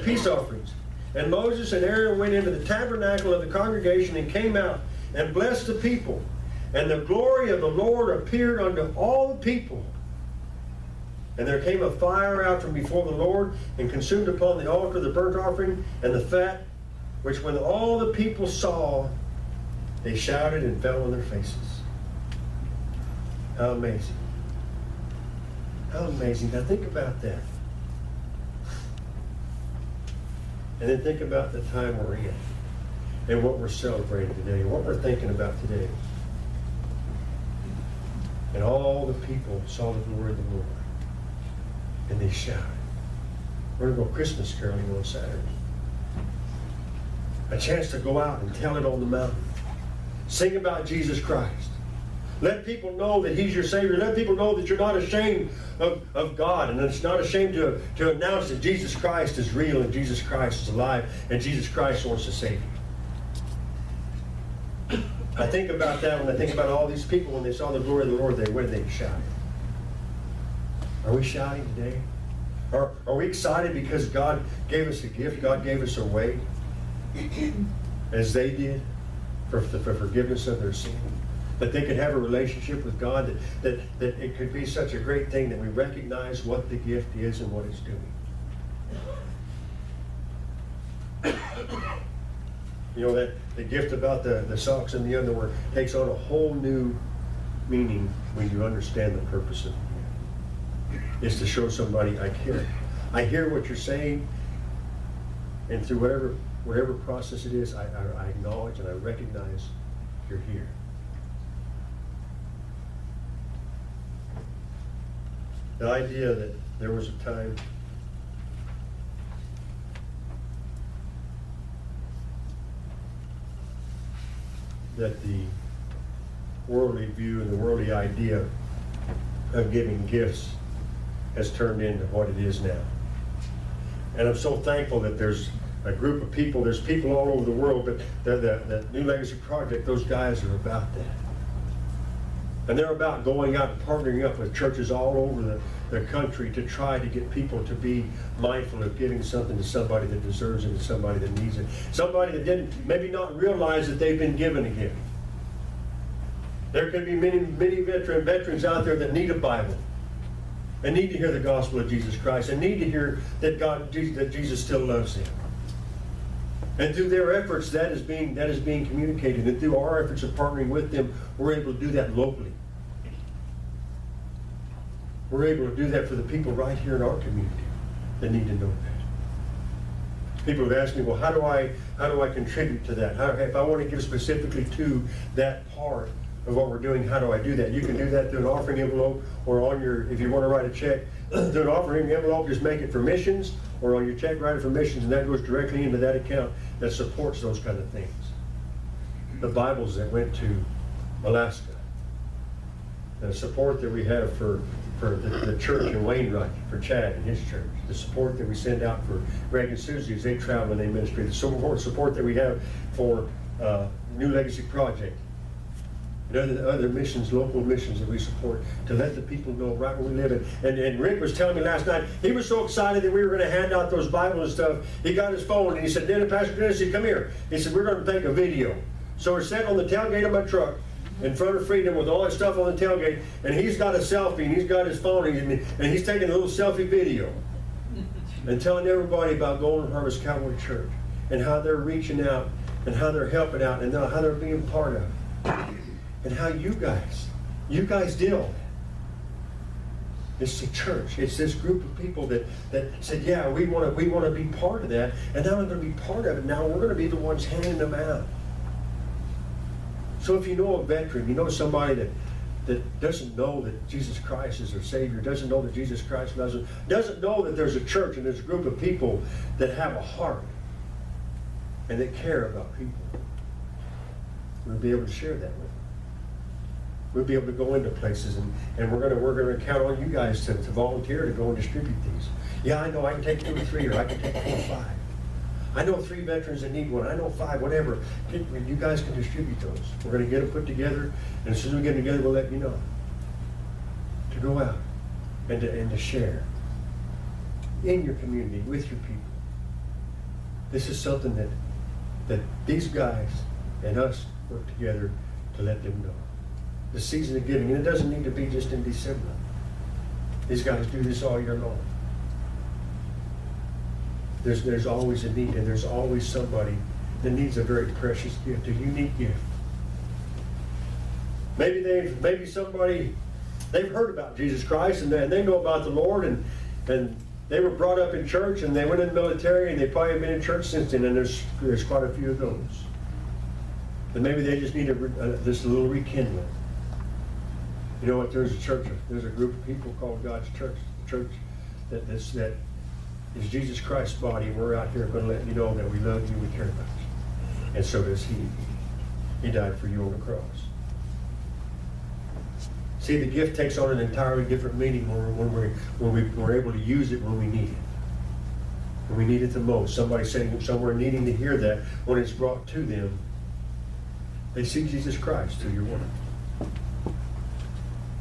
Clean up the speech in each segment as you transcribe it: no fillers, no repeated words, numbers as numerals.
the peace offerings. And Moses and Aaron went into the tabernacle of the congregation and came out and blessed the people. And the glory of the Lord appeared unto all the people. And there came a fire out from before the Lord and consumed upon the altar the burnt offering and the fat, which when all the people saw, they shouted and fell on their faces. How amazing. How amazing. Now think about that. And then think about the time we're in and what we're celebrating today and what we're thinking about today. And all the people saw the glory of the Lord. And they shouted. We're going to go Christmas caroling on Saturday. A chance to go out and tell it on the mountain. Sing about Jesus Christ. Let people know that He's your Savior. Let people know that you're not ashamed of God, and it's not ashamed to announce that Jesus Christ is real and Jesus Christ is alive and Jesus Christ wants to save you. I think about that when I think about all these people when they saw the glory of the Lord, they shouted. Are we shouting today? Are we excited because God gave us a gift? God gave us a way, as they did, for forgiveness of their sin? That they could have a relationship with God, that it could be such a great thing that we recognize what the gift is and what it's doing. You know, that the gift about the socks and the underwear takes on a whole new meaning when you understand the purpose of it. It's to show somebody, I care. I hear what you're saying, and through whatever process it is, I acknowledge and I recognize you're here. The idea that there was a time that the worldly view and the worldly idea of giving gifts has turned into what it is now. And I'm so thankful that there's a group of people, there's people all over the world, but the New Legacy Project, those guys are about that. And they're about going out and partnering up with churches all over the country to try to get people to be mindful of giving something to somebody that deserves it and somebody that needs it. Somebody that didn't maybe not realize that they've been given a gift. There could be many veterans out there that need a Bible and need to hear the gospel of Jesus Christ and need to hear that that Jesus still loves them. And through their efforts, that is being communicated. And through our efforts of partnering with them, we're able to do that locally. We're able to do that for the people right here in our community that need to know that. People have asked me, well, how do I contribute to that? If I want to give specifically to that part of what we're doing, how do I do that? You can do that through an offering envelope, or if you want to write a check, through an offering envelope, just make it for missions, or on your check, write it for missions, and that goes directly into that account that supports those kind of things. The Bibles that went to Alaska, the support that we have for the church in Wainwright, for Chad and his church, the support that we send out for Greg and Susie as they travel and they ministry, the support that we have for New Legacy Project, and other missions, local missions that we support, to let the people know right where we live. And Rick was telling me last night, he was so excited that we were going to hand out those Bibles and stuff. He got his phone and he said, Pastor Dennis, he said, come here. He said, we're going to take a video. So we're sitting on the tailgate of my truck in front of Freedom with all that stuff on the tailgate, and he's got a selfie and he's got his phone and he's taking a little selfie video and telling everybody about Golden Harvest Calvary Church and how they're reaching out and how they're helping out and how they're being part of it. And how you guys did all that. It's the church. It's this group of people that said, yeah, we want to be part of that. And now we're going to be part of it. Now we're going to be the ones handing them out. So if you know a veteran, you know somebody that doesn't know that Jesus Christ is their Savior, doesn't know that Jesus Christ loves them, doesn't know that there's a church and there's a group of people that have a heart and that care about people, we'll be able to share that with them. We'll be able to go into places, and we're going to count on you guys to volunteer to go and distribute these. Yeah, I know I can take 2 or 3, or I can take 4 or 5. I know 3 veterans that need one. I know 5, whatever. You guys can distribute those. We're going to get them put together, and as soon as we get them together, we'll let you know. To go out and to share in your community with your people. This is something that these guys and us work together to let them know. The season of giving, and it doesn't need to be just in December. These guys do this all year long. There's always a need, and there's always somebody that needs a very precious gift, a unique gift. Maybe somebody, they've heard about Jesus Christ, and they know about the Lord, and they were brought up in church, and they went in the military, and they probably have been in church since then, and there's quite a few of those. But maybe they just need just a little rekindling. You know what? There's a group of people called God's church. The church that is Jesus Christ's body. We're out here going to let you know that we love you, we care about you. And so does He. He died for you on the cross. See, the gift takes on an entirely different meaning when we're able to use it when we need it. When we need it the most. Somebody sitting somewhere needing to hear that, when it's brought to them, they see Jesus Christ through your word.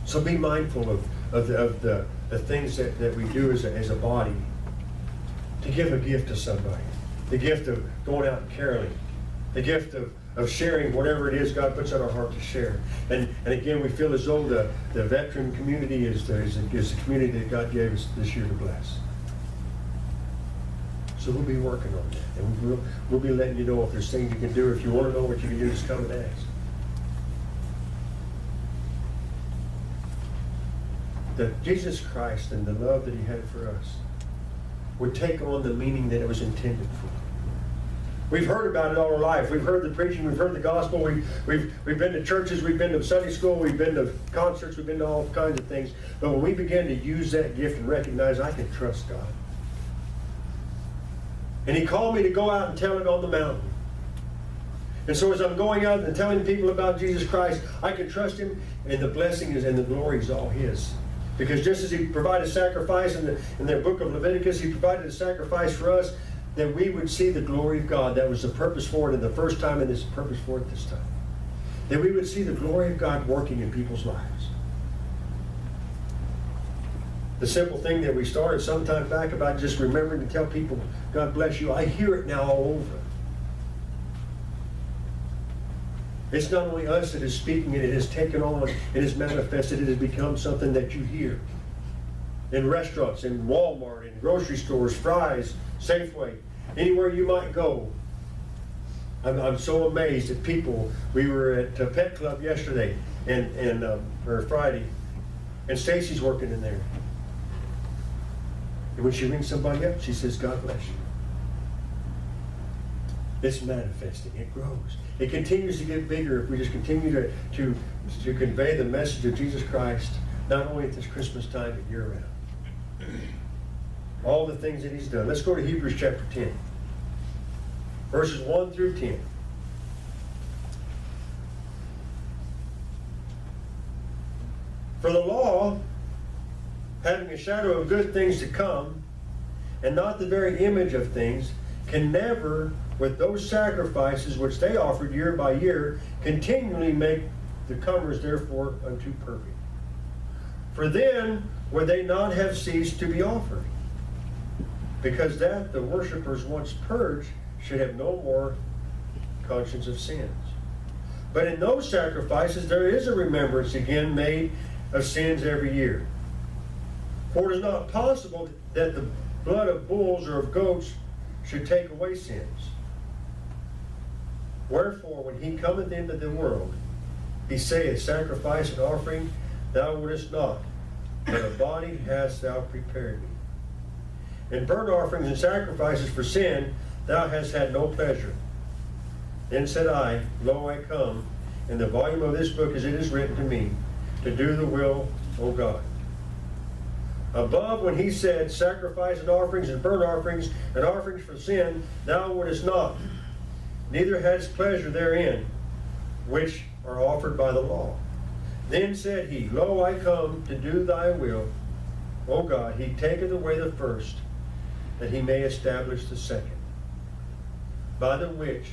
So be mindful of the things that we do as a body to give a gift to somebody. The gift of going out and caroling. The gift of sharing whatever it is God puts on our heart to share. And again, we feel as though the veteran community is the community that God gave us this year to bless. So we'll be working on that. And we'll be letting you know if there's things you can do. If you want to know what you can do, just come and ask. That Jesus Christ and the love that He had for us would take on the meaning that it was intended for. We've heard about it all our life. We've heard the preaching, we've heard the gospel, we've been to churches, we've been to Sunday school, we've been to concerts, we've been to all kinds of things. But when we begin to use that gift and recognize I can trust God. And He called me to go out and tell it on the mountain. And so as I'm going out and telling people about Jesus Christ, I can trust Him, and the blessing is and the glory is all His. Because just as He provided sacrifice in the book of Leviticus, He provided a sacrifice for us that we would see the glory of God. That was the purpose for it in the first time, and this is the purpose for it this time. That we would see the glory of God working in people's lives. The simple thing that we started some time back about just remembering to tell people, God bless you, I hear it now all over. It's not only us that is speaking it, it has taken on, it has manifested, it has become something that you hear. In restaurants, in Walmart, in grocery stores, Fry's, Safeway, anywhere you might go. I'm so amazed at people. We were at Pet Club yesterday, or Friday, and Stacy's working in there. And when she rings somebody up, she says, God bless you. It's manifesting. It grows. It continues to get bigger if we just continue to convey the message of Jesus Christ, not only at this Christmas time, but year-round. All the things that He's done. Let's go to Hebrews chapter 10. Verses 1 through 10. For the law, having a shadow of good things to come, and not the very image of things, can never, with those sacrifices which they offered year by year, continually make the comers therefore unto perfect. For then would they not have ceased to be offered, because that the worshippers once purged should have no more conscience of sins. But in those sacrifices there is a remembrance again made of sins every year. For it is not possible that the blood of bulls or of goats should take away sins. Wherefore, when He cometh into the world, He saith, sacrifice and offering thou wouldest not, but a body hast thou prepared me. In burnt offerings and sacrifices for sin thou hast had no pleasure. Then said I, Lo, I come, in the volume of this book as it is written to me, to do the will, O God. Above, when He said, sacrifice and offerings and burnt offerings and offerings for sin, thou wouldest not, neither hadst pleasure therein, which are offered by the law. Then said He, Lo, I come to do thy will, O God. He taketh away the first, that He may establish the second, by the which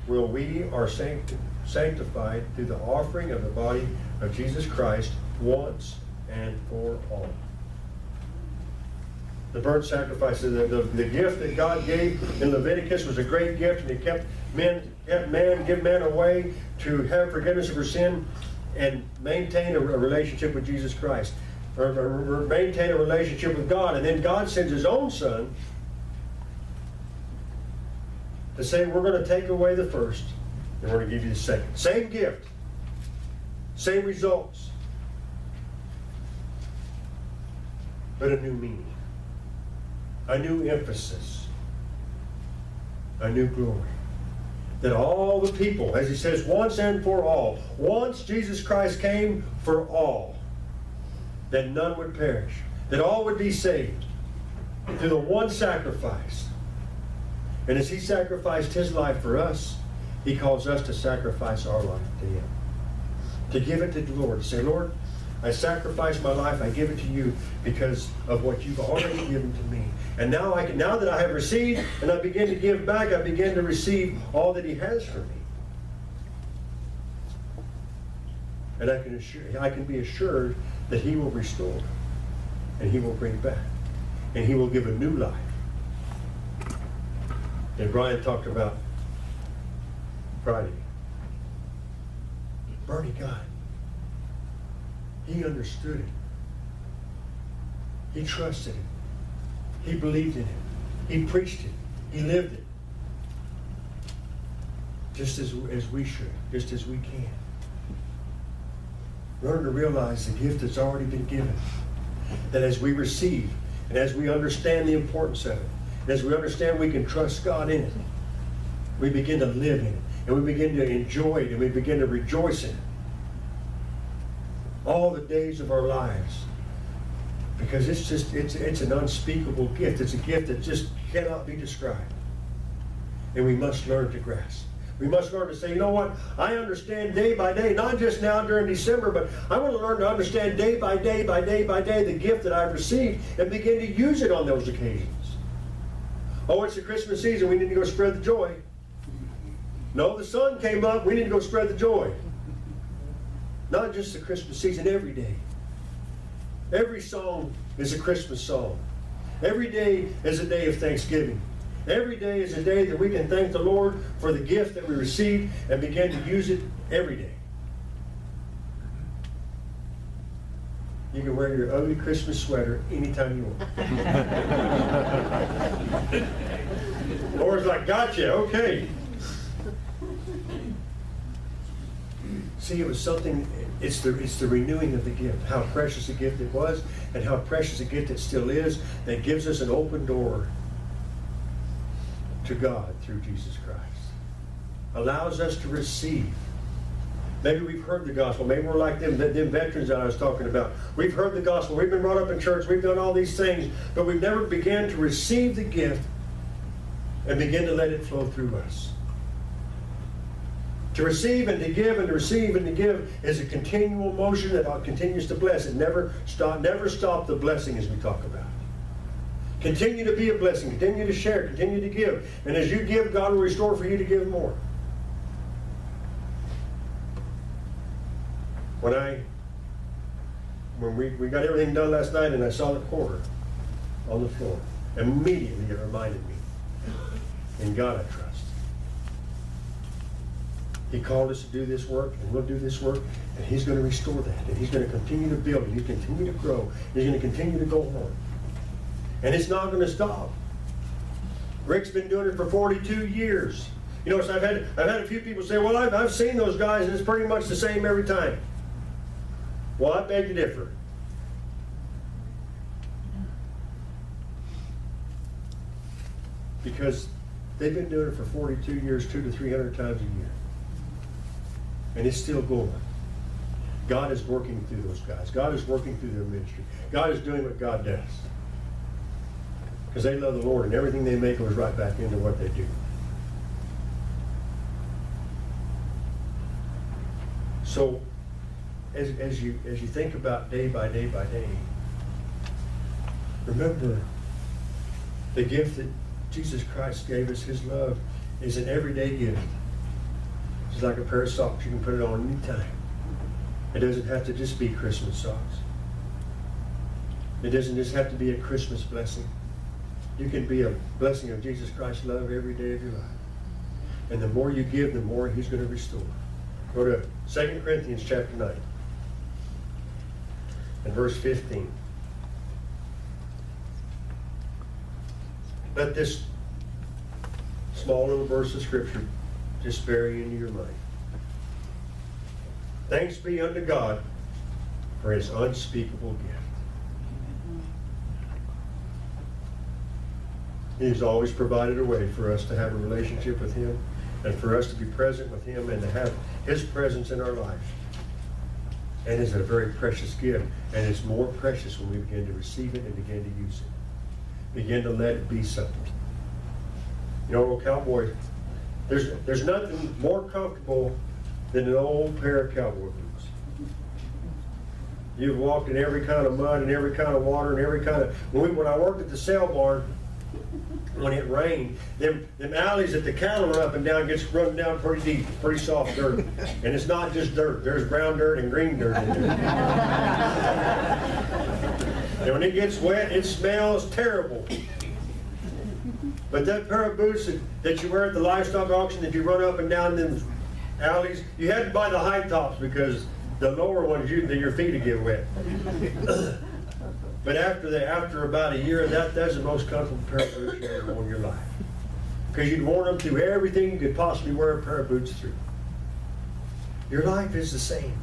will we are sanctified through the offering of the body of Jesus Christ once and for all. The burnt sacrifice, the gift that God gave in Leviticus was a great gift, and it kept give man a way to have forgiveness of her sin and maintain a relationship with Jesus Christ, or maintain a relationship with God. And then God sends His own Son to say, we're going to take away the first, and we're going to give you the second. Same gift, same results, but a new meaning, a new emphasis, a new glory. That all the people, as He says, once and for all, once Jesus Christ came for all, that none would perish, that all would be saved through the one sacrifice. And as He sacrificed His life for us, He calls us to sacrifice our life to Him. To give it to the Lord. To say, Lord, I sacrifice my life, I give it to you because of what you've already given to me. And now now that I have received and I begin to give back, I begin to receive all that He has for me. And I can be assured that He will restore and He will bring back and He will give a new life. And Brian talked about Friday. Bernie God. He understood it. He trusted it. He believed in it. He preached it. He lived it. Just as we should. Just as we can. Learn to realize the gift that's already been given. That as we receive, and as we understand the importance of it, and as we understand we can trust God in it, we begin to live in it. And we begin to enjoy it. And we begin to rejoice in it. All the days of our lives, because it's an unspeakable gift. It's a gift that just cannot be described, and we must learn to grasp. We must learn to say, you know what, I understand day by day, not just now during December, but I want to learn to understand day by day by day by day the gift that I've received and begin to use it on those occasions. Oh, it's the Christmas season, we need to go spread the joy. No, the sun came up, we need to go spread the joy. Not just the Christmas season, every day. Every song is a Christmas song. Every day is a day of thanksgiving. Every day is a day that we can thank the Lord for the gift that we received and begin to use it every day. You can wear your ugly Christmas sweater anytime you want. Lord's like, gotcha, okay. See, it was something, it's the renewing of the gift, how precious a gift it was, and how precious a gift it still is, that gives us an open door to God through Jesus Christ. Allows us to receive. Maybe we've heard the gospel. Maybe we're like them veterans that I was talking about. We've heard the gospel. We've been brought up in church. We've done all these things, but we've never began to receive the gift and begin to let it flow through us. To receive and to give and to receive and to give is a continual motion that continues to bless. It never stop the blessing as we talk about. Continue to be a blessing. Continue to share. Continue to give. And as you give, God will restore for you to give more. When we got everything done last night and I saw the quarter on the floor, immediately it reminded me, in God I trust. He called us to do this work, and we'll do this work, and He's going to restore that, and He's going to continue to build, and He's going to continue to grow, He's going to continue to go on. And it's not going to stop. Rick's been doing it for 42 years. You know, so I've had a few people say, well, I've seen those guys, and it's pretty much the same every time. Well, I beg to differ. Because they've been doing it for 42 years, 200 to 300 times a year. And it's still going. God is working through those guys. God is working through their ministry. God is doing what God does. Because they love the Lord, and everything they make goes right back into what they do. So, as you think about day by day by day, remember the gift that Jesus Christ gave us, His love, is an everyday gift. It's like a pair of socks. You can put it on anytime. It doesn't have to just be Christmas socks. It doesn't just have to be a Christmas blessing. You can be a blessing of Jesus Christ's love every day of your life. And the more you give, the more He's going to restore. Go to 2 Corinthians chapter 9 and verse 15. Let this small little verse of Scripture just bury into your mind. Thanks be unto God for His unspeakable gift. He's always provided a way for us to have a relationship with Him and for us to be present with Him and to have His presence in our life. And it's a very precious gift. And it's more precious when we begin to receive it and begin to use it. Begin to let it be something. You know, old cowboy, there's nothing more comfortable than an old pair of cowboy boots. You've walked in every kind of mud and every kind of water and every kind of... When I worked at the sale barn, when it rained, them alleys that the cattle run up and down gets run down pretty deep, pretty soft dirt. And it's not just dirt. There's brown dirt and green dirt in there. And when it gets wet, it smells terrible. But that pair of boots that you wear at the livestock auction, that you run up and down them alleys, you had to buy the high tops because the lower ones, your feet would get wet. But after about a year, that's the most comfortable pair of boots you ever worn in your life. Because you'd worn them through everything you could possibly wear a pair of boots through. Your life is the same.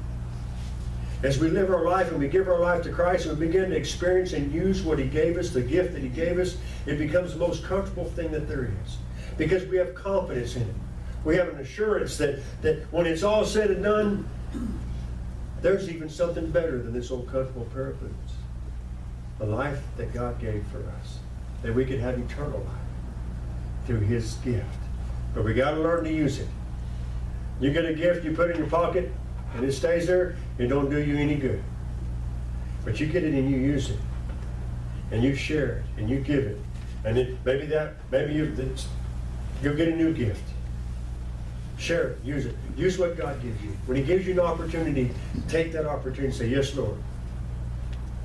As we live our life and we give our life to Christ and we begin to experience and use what He gave us, the gift that He gave us, it becomes the most comfortable thing that there is. Because we have confidence in it. We have an assurance that when it's all said and done, there's even something better than this old comfortable pair of boots. The life that God gave for us, that we could have eternal life through His gift. But we got to learn to use it. You get a gift, you put it in your pocket, and it stays there, it don't do you any good. But you get it and you use it, and you share it, and you give it, and you'll get a new gift. Share it, use it. Use what God gives you. When He gives you an opportunity, take that opportunity and say, yes, Lord.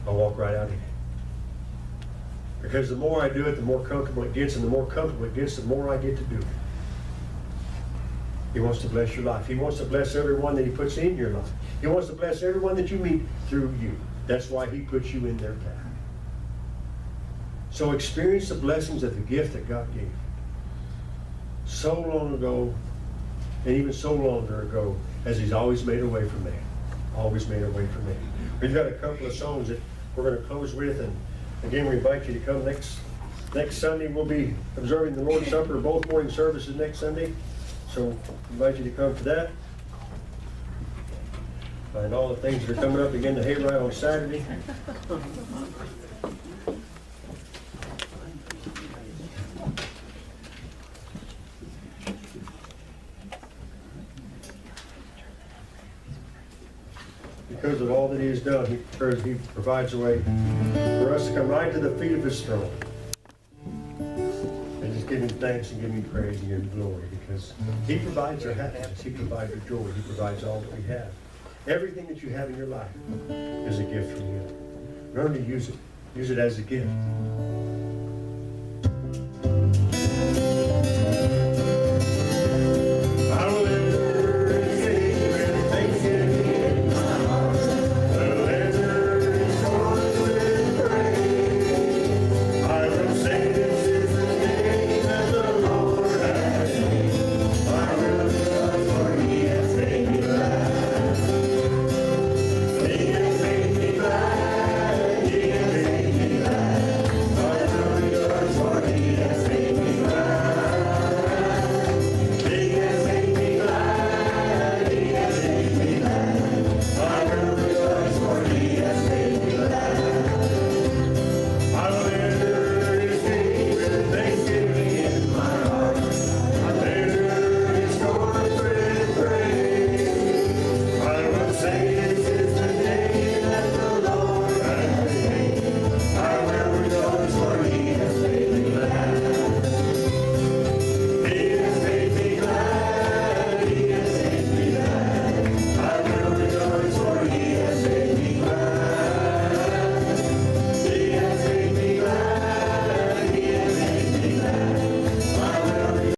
I'll walk right out in it. Because the more I do it, the more comfortable it gets, and the more comfortable it gets, the more I get to do it. He wants to bless your life. He wants to bless everyone that He puts in your life. He wants to bless everyone that you meet through you. That's why He puts you in their path. So experience the blessings of the gift that God gave you. So long ago, and even so longer ago, as He's always made a way for man. Always made a way for man. We've got a couple of songs that we're going to close with, and again, we invite you to come next Sunday. We'll be observing the Lord's Supper, both morning services next Sunday. So I invite you to come for that. And all the things that are coming up again, the hayride on Saturday. Because of all that He has done, He provides a way for us to come right to the feet of His throne. And just give Him thanks and give Him praise and give Him glory, because He provides our happiness. He provides our joy. He provides all that we have. Everything that you have in your life is a gift from Him. Learn to use it. Use it as a gift.